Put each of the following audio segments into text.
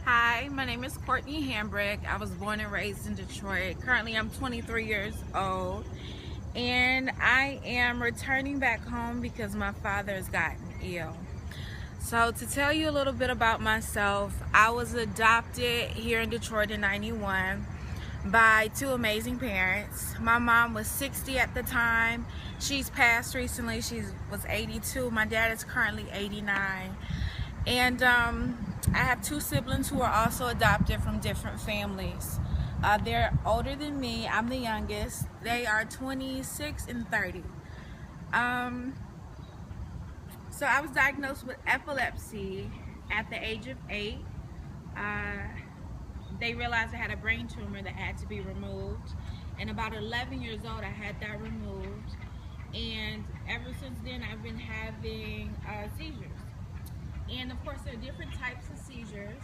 Hi, my name is Courtney Hambrick. I was born and raised in Detroit. Currently, I'm 23 years old, and I am returning back home because my father has gotten ill. So to tell you a little bit about myself, I was adopted here in Detroit in '91 by two amazing parents. My mom was 60 at the time. She's passed recently. She was 82. My dad is currently 89. And I have two siblings who are also adopted from different families. They're older than me. I'm the youngest. They are 26 and 30. So I was diagnosed with epilepsy at the age of 8. They realized I had a brain tumor that had to be removed. And about 11 years old, I had that removed. And ever since then, I've been having seizures. And of course, there are different types of seizures.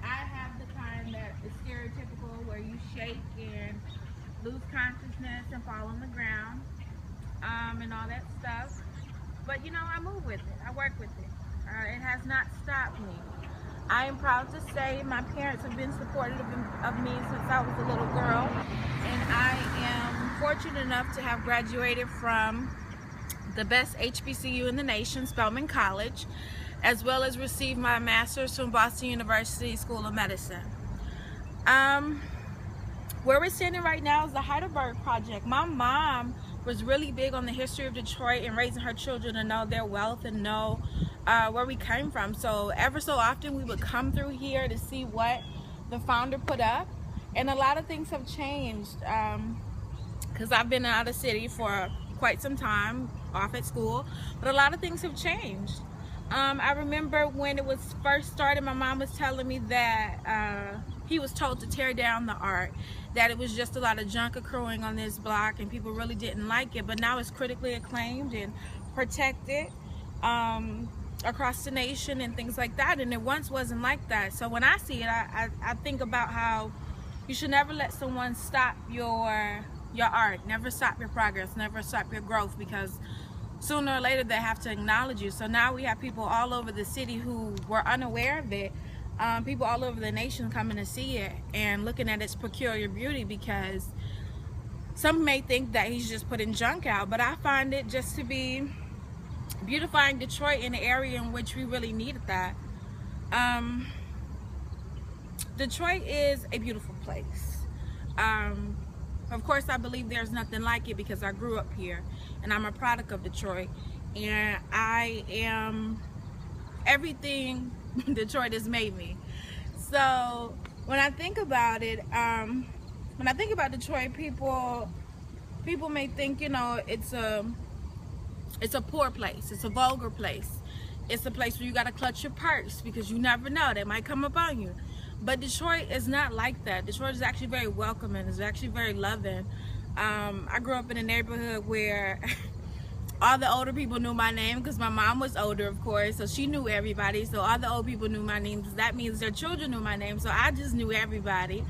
I have the kind that is stereotypical, where you shake and lose consciousness and fall on the ground, and all that stuff. But you know, I move with it. I work with it. It has not stopped me. I am proud to say my parents have been supportive of me since I was a little girl, and I am fortunate enough to have graduated from the best HBCU in the nation, Spelman College, as well as received my master's from Boston University School of Medicine. Where we're standing right now is the Heidelberg Project. My mom was really big on the history of Detroit and raising her children to know their wealth and know where we came from. So ever so often we would come through here to see what the founder put up. And a lot of things have changed because I've been out of city for quite some time, off at school, but a lot of things have changed. I remember when it was first started, my mom was telling me that he was told to tear down the art, that it was just a lot of junk accruing on this block and people really didn't like it, but now it's critically acclaimed and protected across the nation and things like that, and it once wasn't like that. So when I see it, I think about how you should never let someone stop your art, never stop your progress, never stop your growth, because sooner or later they have to acknowledge you. So now we have people all over the city who were unaware of it, people all over the nation coming to see it and looking at its peculiar beauty, because some may think that he's just putting junk out, but I find it just to be beautifying Detroit in an area in which we really needed that. Detroit is a beautiful place. Of course, I believe there's nothing like it because I grew up here and I'm a product of Detroit, and I am everything Detroit has made me. So when I think about it, when I think about Detroit, people may think, you know, it's a poor place, it's a vulgar place, it's a place where you got to clutch your purse because you never know, they might come up on you. But Detroit is not like that. Detroit is actually very welcoming. It's actually very loving. I grew up in a neighborhood where all the older people knew my name because my mom was older, of course, so she knew everybody. So all the old people knew my name. That means their children knew my name. So I just knew everybody.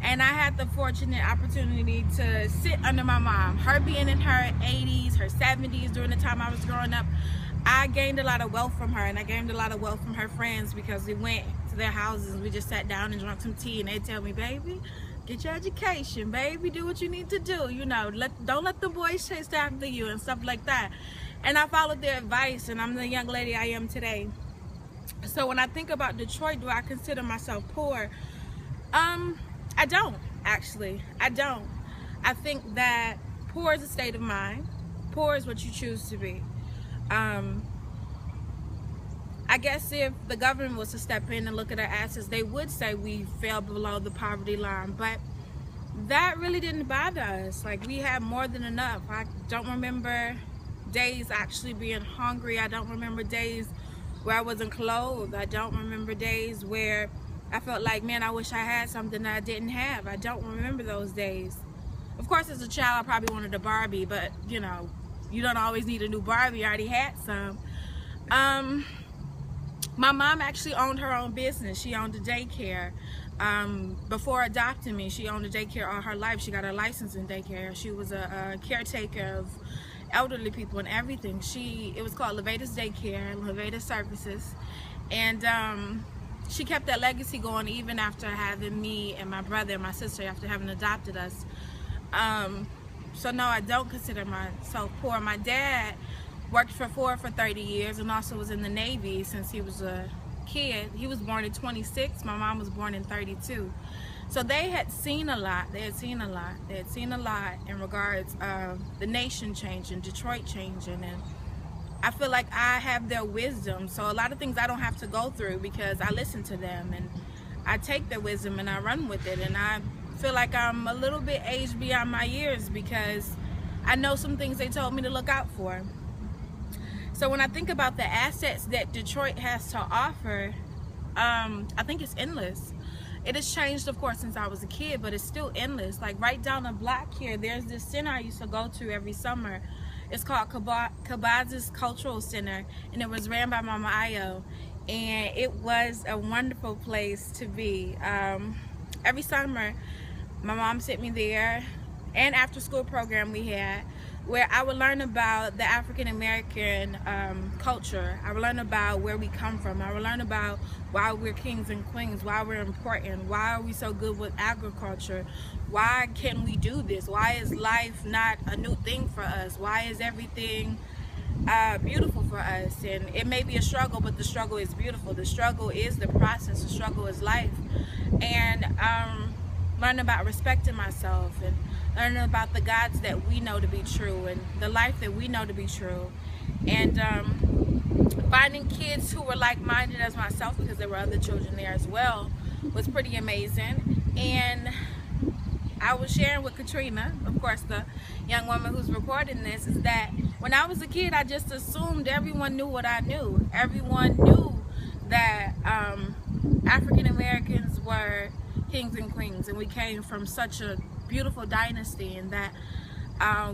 And I had the fortunate opportunity to sit under my mom. Her being in her 80s, her 70s, during the time I was growing up, I gained a lot of wealth from her, and I gained a lot of wealth from her friends because we went to their houses and we just sat down and drank some tea, and they'd tell me, baby, get your education, baby, do what you need to do, you know, don't let the boys chase after you and stuff like that. And I followed their advice, and I'm the young lady I am today. So when I think about Detroit, do I consider myself poor? I don't, actually. I don't. I think that poor is a state of mind. Poor is what you choose to be. I guess if the government was to step in and look at our assets, they would say we fell below the poverty line, but that really didn't bother us. Like, we had more than enough. I don't remember days actually being hungry. I don't remember days where I wasn't clothed. I don't remember days where I felt like, man, I wish I had something that I didn't have. I don't remember those days. Of course, as a child, I probably wanted a Barbie, but you know, you don't always need a new Barbie. I already had some. My mom actually owned her own business. She owned a daycare. Before adopting me, she owned a daycare all her life. She got her license in daycare. She was a caretaker of elderly people and everything. It was called Levatus Daycare, Levatus Services. And she kept that legacy going even after having me and my brother and my sister, after having adopted us. So no, I don't consider myself poor. My dad worked for Ford for 30 years and also was in the Navy since he was a kid. He was born in 26. My mom was born in 32. So they had seen a lot. They had seen a lot in regards of the nation changing, Detroit changing, and I feel like I have their wisdom. So a lot of things I don't have to go through because I listen to them and I take their wisdom and I run with it. And I feel like I'm a little bit aged beyond my years because I know some things they told me to look out for. So when I think about the assets that Detroit has to offer, I think it's endless. It has changed, of course, since I was a kid, but it's still endless. Like right down the block here, there's this center I used to go to every summer. It's called Kabaz's Cultural Center, and it was ran by Mama Ayo, and it was a wonderful place to be. Every summer, my mom sent me there, and after school program we had, where I would learn about the African American culture. I would learn about where we come from. I would learn about why we're kings and queens, why we're important, why are we so good with agriculture, why can we do this, why is life not a new thing for us, why is everything beautiful for us. And it may be a struggle, but the struggle is beautiful. The struggle is the process. The struggle is life. And learning about respecting myself and learning about the gods that we know to be true and the life that we know to be true, and finding kids who were like-minded as myself, because there were other children there as well, was pretty amazing. And I was sharing with Katrina, of course the young woman who's recording this, is that when I was a kid I just assumed everyone knew what I knew. Everyone knew that African Americans were kings and queens, and we came from such a beautiful dynasty, and that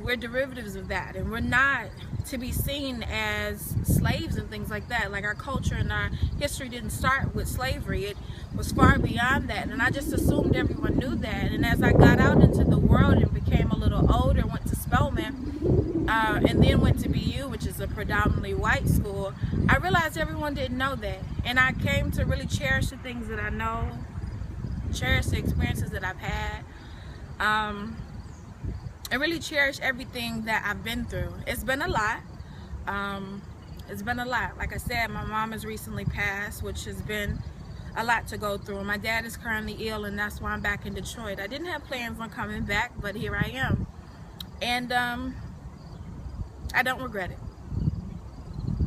we're derivatives of that, and we're not to be seen as slaves and things like that. Like our culture and our history didn't start with slavery. It was far beyond that, and I just assumed everyone knew that. And as I got out into the world and became a little older, went to Spelman, and then went to BU, which is a predominantly white school, I realized everyone didn't know that. And I came to really cherish the things that I know, cherish the experiences that I've had, I really cherish everything that I've been through. It's been a lot. It's been a lot. Like I said, my mom has recently passed, which has been a lot to go through. My dad is currently ill, and that's why I'm back in Detroit. I didn't have plans on coming back, but here I am. And I don't regret it.